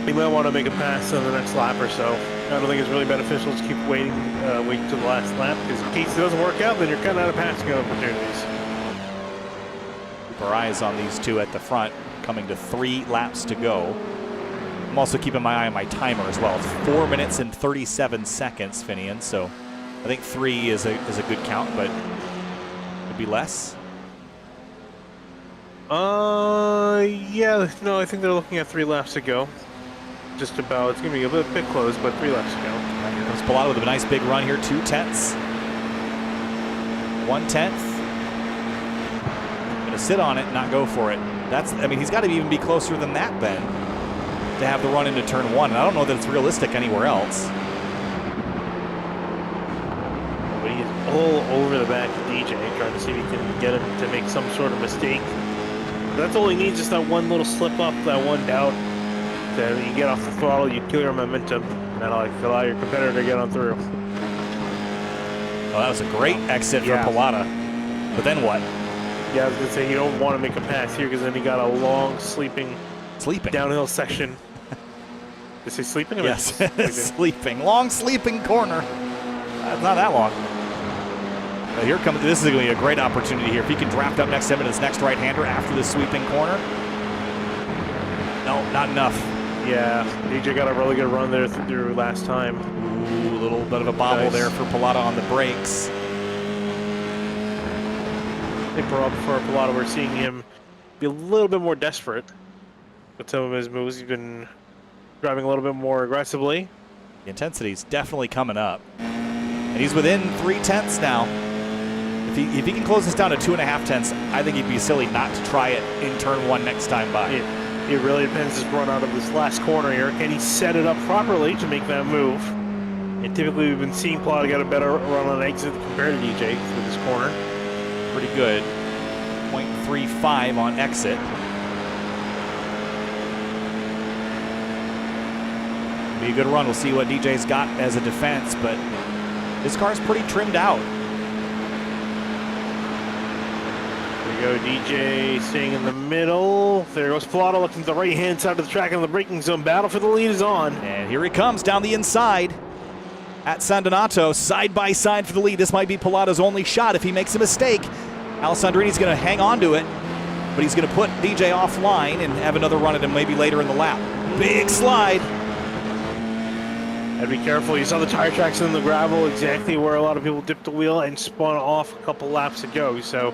He might want to make a pass on the next lap or so. I don't think it's really beneficial to keep waiting to the last lap, because in case it doesn't work out, then you're kind of out of passing opportunities. Keep our eyes on these two at the front, coming to 3 laps to go. I'm also keeping my eye on my timer as well. It's 4 minutes and 37 seconds, Finian, so I think 3 is a good count, but could be less. Yeah, no, I think they're looking at 3 laps to go. Just about. It's going to be a bit close, but 3 laps to go. Right, here comes Pilata with a nice big run here. 2/10. 1/10. Going to sit on it and not go for it. I mean, he's got to even be closer than that then to have the run into turn 1. And I don't know that it's realistic anywhere else. But he's all over the back of DJ, trying to see if he can get him to make some sort of mistake. That's all he needs, is that one little slip up, that one doubt. Then you get off the throttle, you kill your momentum, and that'll allow your competitor to get on through. Well, that was a great exit for Pilata. But then what? Yeah, I was going to say, you don't want to make a pass here, because then you got a long sleeping downhill section. Did you say sleeping? Yes, sleeping. Long sleeping corner. Not that long. Here comes. This is going to be a great opportunity here. If he can draft up next to him in his next right-hander after the sweeping corner. No, not enough. Yeah, DJ got a really good run there through last time. Ooh, a little bit of a bobble there for Pilata on the brakes. I think for Pilata, we're seeing him be a little bit more desperate with some of his moves. He's been driving a little bit more aggressively. The intensity's definitely coming up. And he's within 3/10 now. If he can close this down to 2.5/10, I think he'd be silly not to try it in turn 1 next time by. It really depends his run out of this last corner here. Can he set it up properly to make that move? And typically we've been seeing Pilata get a better run on exit compared to DJ through this corner. Pretty good. 0.35 on exit. Be a good run. We'll see what DJ's got as a defense, but this car's pretty trimmed out. There we go, DJ staying in the middle. There goes Pilata looking to the right-hand side of the track in the braking zone. Battle for the lead is on. And here he comes down the inside at San Donato, side by side for the lead. This might be Pilata's only shot if he makes a mistake. Alessandrini's going to hang on to it, but he's going to put DJ offline and have another run at him maybe later in the lap. Big slide. And be careful. You saw the tire tracks in the gravel, exactly where a lot of people dipped the wheel and spun off a couple laps ago. So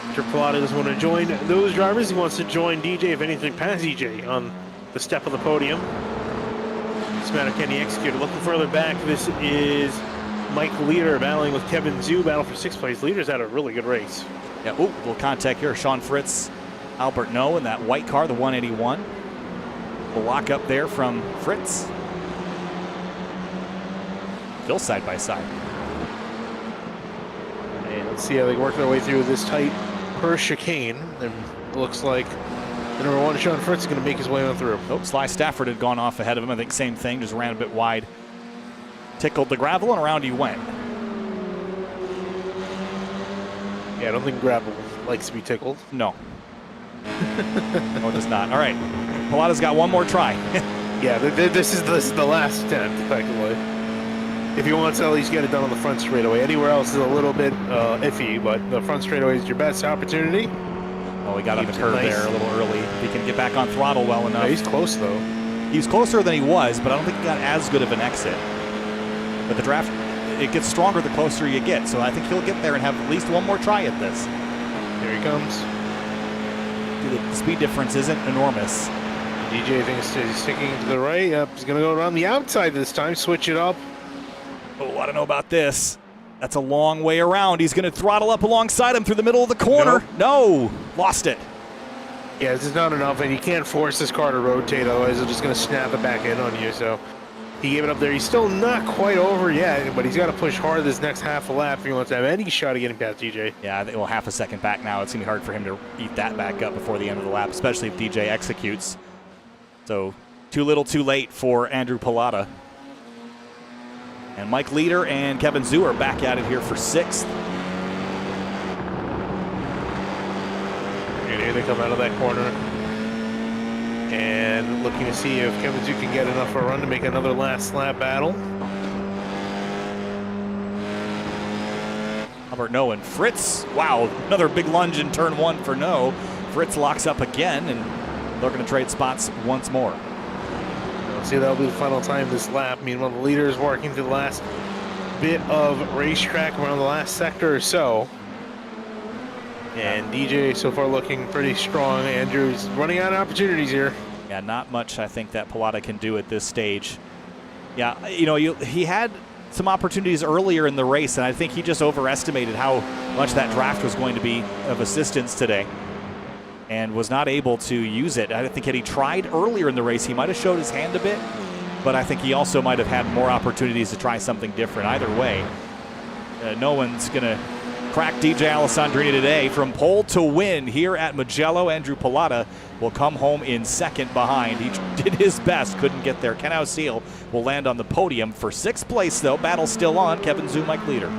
Mr. Pilata doesn't want to join those drivers. He wants to join DJ, if anything, past DJ on the step of the podium. It's a matter, can he execute it? Looking further back, this is Mike Leader battling with Kevin Zhu, battle for 6th place. Leader's had a really good race. Yeah, ooh, little contact here. Sean Fritz, Albert No in that white car, the 181. The lock up there from Fritz. Still side by side. And let's see how they work their way through this tight first chicane. And it looks like the number 1, Sean Fritz, is going to make his way on through. Oh, Sly Stafford had gone off ahead of him. I think same thing, just ran a bit wide. Tickled the gravel and around he went. Yeah, I don't think gravel likes to be tickled. No. No, it does not. All right. Pilata's got one more try. Yeah, this is the last attempt, effectively. If he wants to at least get it done on the front straightaway. Anywhere else is a little bit iffy, but the front straightaway is your best opportunity. Oh, he got on the curve there a little early. If he can get back on throttle well enough. Yeah, he's close, though. He's closer than he was, but I don't think he got as good of an exit. But the draft, it gets stronger the closer you get, so I think he'll get there and have at least one more try at this. Here he comes. The speed difference isn't enormous. DJ thinks he's sticking to the right. Yep, he's going to go around the outside this time, switch it up. Oh, I don't know about this. That's a long way around. He's going to throttle up alongside him through the middle of the corner. Nope. No, lost it. Yeah, this is not enough, and you can't force this car to rotate, otherwise it's just going to snap it back in on you. So He gave it up there. He's still not quite over yet, but he's got to push hard this next half a lap if he wants to have any shot at getting past DJ. Yeah, I think, well, half a second back now. It's going to be hard for him to eat that back up before the end of the lap, especially if DJ executes. So too little too late for Andrew Pallotta. And Mike Leader and Kevin Zhu are back at it here for 6th. And here they come out of that corner. And looking to see if Kevin Zhu can get enough of a run to make another last lap battle. Albert No and Fritz. Wow, another big lunge in turn 1 for No. Fritz locks up again, and they're going to trade spots once more. Let's see, that'll be the final time this lap. Meanwhile, the leader is working to the last bit of racetrack around the last sector or so. And DJ so far looking pretty strong. Andrew's running out of opportunities here. Yeah, not much I think that Pallotta can do at this stage. Yeah, you know, he had some opportunities earlier in the race, and I think he just overestimated how much that draft was going to be of assistance today and was not able to use it. I think had he tried earlier in the race, he might have showed his hand a bit, but I think he also might have had more opportunities to try something different. Either way, no one's going to crack DJ Alessandrini today. From pole to win here at Mugello, Andrew Pallotta will come home in 2nd behind. He did his best, couldn't get there. Ken Ausil will land on the podium for 6th place, though. Battle still on. Kevin Zhu, Mike Leader.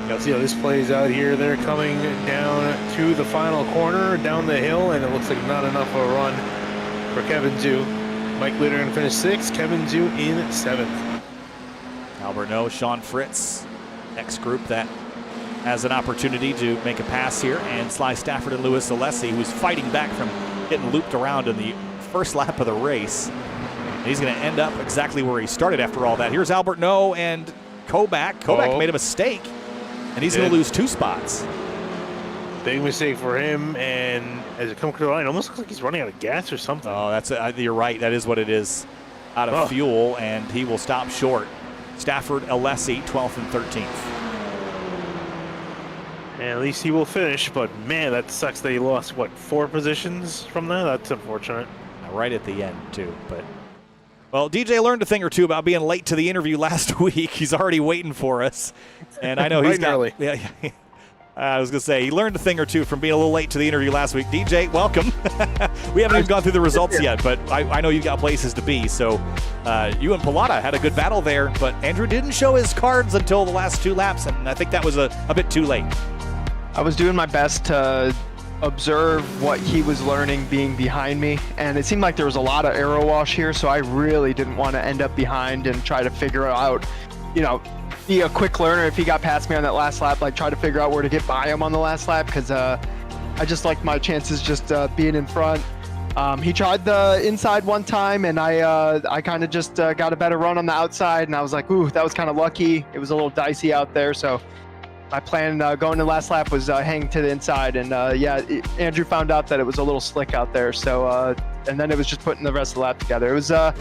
Let's see how this plays out here. They're coming down to the final corner, down the hill, and it looks like not enough of a run for Kevin Zhu. Mike Leader going to finish 6th, Kevin Zhu in 7th. Albert No, Sean Fritz, next group that has an opportunity to make a pass here, and Sly Stafford and Louis Alessi, who's fighting back from getting looped around in the first lap of the race. And he's going to end up exactly where he started after all that. Here's Albert No and Kobach. Kobach made a mistake, and he's going to lose 2 spots. Big mistake for him, and as it comes to the line, it almost looks like he's running out of gas or something. Oh, that's you're right. That is what it is. Out of fuel, and he will stop short. Stafford, Alessi, 12th and 13th. And at least he will finish, but man, that sucks that he lost, what, 4 positions from that? That's unfortunate. Right at the end, too. But well, DJ learned a thing or two about being late to the interview last week. He's already waiting for us. And I know he's got early. Yeah, I was going to say, he learned a thing or two from being a little late to the interview last week. DJ, welcome. We haven't even gone through the results yet, but I know you've got places to be. So you and Pallotta had a good battle there, but Andrew didn't show his cards until the last 2 laps, and I think that was a bit too late. I was doing my best to observe what he was learning being behind me, and it seemed like there was a lot of aero wash here, so I really didn't want to end up behind and try to figure out, you know, be a quick learner if he got past me on that last lap, like try to figure out where to get by him on the last lap, because I just like my chances just being in front. He tried the inside one time, and I kind of just got a better run on the outside, and I was like, ooh, that was kind of lucky. It was a little dicey out there, so my plan going to last lap was hang to the inside, and Andrew found out that it was a little slick out there, so and then it was just putting the rest of the lap together. It was a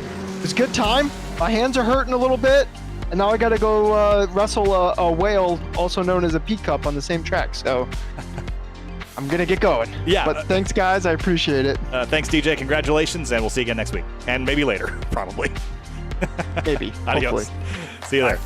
good time. My hands are hurting a little bit, and now I got to go wrestle a whale, also known as a peacup, on the same track, so I'm gonna get going. Yeah. But thanks, guys. I appreciate it. Thanks, DJ. Congratulations, and we'll see you again next week, and maybe later, probably. Maybe. Adios. Hopefully. See you there.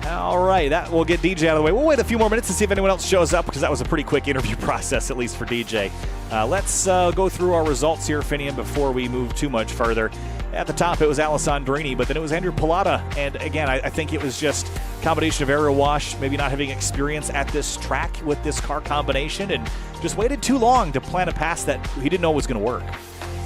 All right, that will get DJ out of the way. We'll wait a few more minutes to see if anyone else shows up, because that was a pretty quick interview process, at least for DJ. Let's go through our results here, Finian, before we move too much further. At the top, it was Alessandrini, but then it was Andrew Pallotta. And again, I think it was just a combination of aero wash, maybe not having experience at this track with this car combination, and just waited too long to plan a pass that he didn't know was going to work.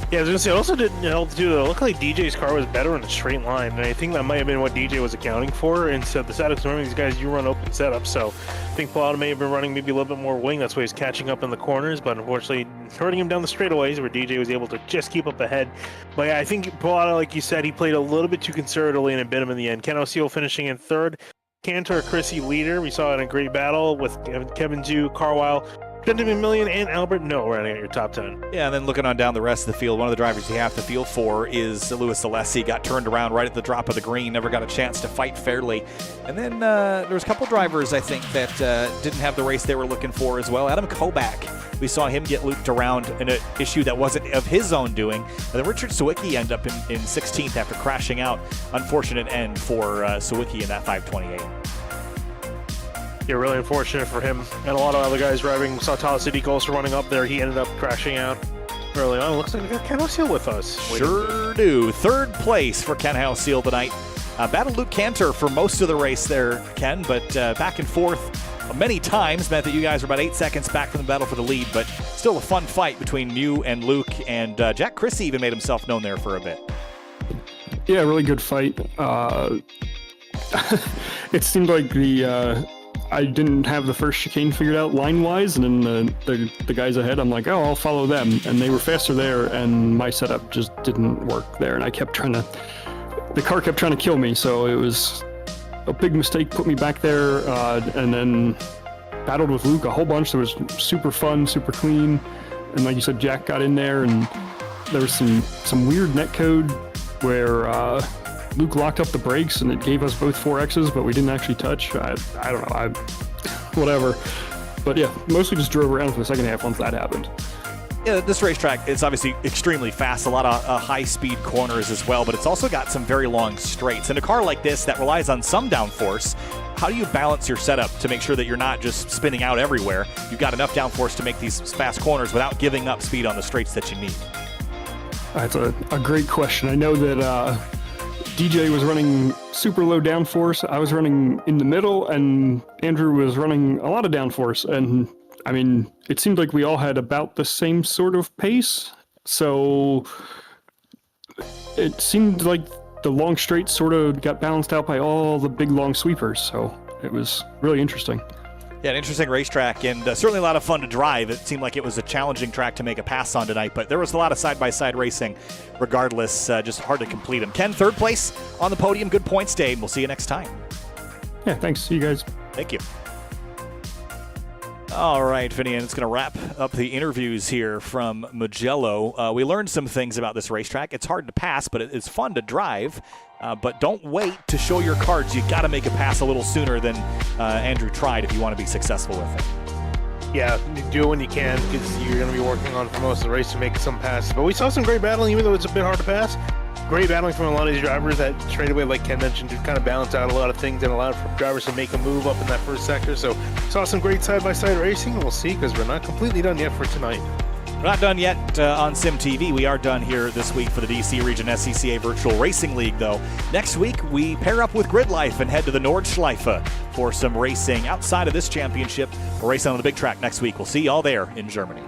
Yeah, I was going to say, it also didn't help too. It looked like DJ's car was better in a straight line, and I think that might have been what DJ was accounting for. And so the setups, normally these guys, you run open setups, so I think Pallotta may have been running maybe a little bit more wing. That's why he's catching up in the corners, but unfortunately hurting him down the straightaways where DJ was able to just keep up ahead. But yeah, I think Pallotta, like you said, he played a little bit too conservatively and it bit him in the end. Ken Ausil finishing in 3rd. Cantor, Chrissy leader. We saw it in a great battle with Kevin Zhu, Carwile, Benjamin Million, and Albert No running at your top 10. Yeah, and then looking on down the rest of the field, one of the drivers you have to feel for is Louis Alessi. Got turned around right at the drop of the green, never got a chance to fight fairly. And then there was a couple drivers, I think, that didn't have the race they were looking for as well. Adam Kobach we saw him get looped around in an issue that wasn't of his own doing. And then Richard Sawicki ended up in 16th after crashing out. Unfortunate end for Sawicki in that 528. Yeah, really unfortunate for him. And a lot of other guys driving. Saw Tyler City also running up there. He ended up crashing out early on. Looks like we got Ken O'Seal with us. Sure do. Third place for Ken O'Seal tonight. Battled Luke Cantor for most of the race there, Ken, but back and forth many times meant that you guys were about 8 seconds back from the battle for the lead, but still a fun fight between you and Luke, and Jack Chrissy even made himself known there for a bit. Yeah, really good fight. It seemed like I didn't have the first chicane figured out line-wise, and then the guys ahead, I'm like, oh, I'll follow them, and they were faster there, and my setup just didn't work there, and I kept trying to, the car kept trying to kill me, so it was a big mistake, put me back there, and then battled with Luke a whole bunch. That was super fun, super clean, and like you said, Jack got in there, and there was some weird netcode where Luke locked up the brakes and it gave us both 4Xs, but we didn't actually touch. I don't know, whatever. But yeah, mostly just drove around for the second half once that happened. Yeah, this racetrack is obviously extremely fast, a lot of high-speed corners as well, but it's also got some very long straights. And a car like this that relies on some downforce, how do you balance your setup to make sure that you're not just spinning out everywhere? You've got enough downforce to make these fast corners without giving up speed on the straights that you need. That's a great question. I know that DJ was running super low downforce. I was running in the middle, and Andrew was running a lot of downforce. And I mean, it seemed like we all had about the same sort of pace. So it seemed like the long straights sort of got balanced out by all the big long sweepers. So it was really interesting. Yeah, an interesting racetrack, and certainly a lot of fun to drive. It seemed like it was a challenging track to make a pass on tonight, but there was a lot of side-by-side racing regardless. Just hard to complete them. Ken, third place on the podium. Good points, Dave. We'll see you next time. Yeah, thanks. See you guys. Thank you. All right, Finian, it's going to wrap up the interviews here from Mugello. We learned some things about this racetrack. It's hard to pass, but it's fun to drive. But don't wait to show your cards. You got to make a pass a little sooner than Andrew tried if you want to be successful with it. Yeah, do it when you can, because you're going to be working on for most of the race to make some passes. But we saw some great battling, even though it's a bit hard to pass. Great battling from a lot of these drivers that straightaway, like Ken mentioned, to kind of balance out a lot of things and allowed for drivers to make a move up in that first sector. So saw some great side-by-side racing, and we'll see, because we're not completely done yet for tonight. We're not done yet on Sim TV. We are done here this week for the DC Region SCCA Virtual Racing League, though. Next week, we pair up with Grid Life and head to the Nordschleife for some racing outside of this championship. We're racing on the big track next week. We'll see you all there in Germany.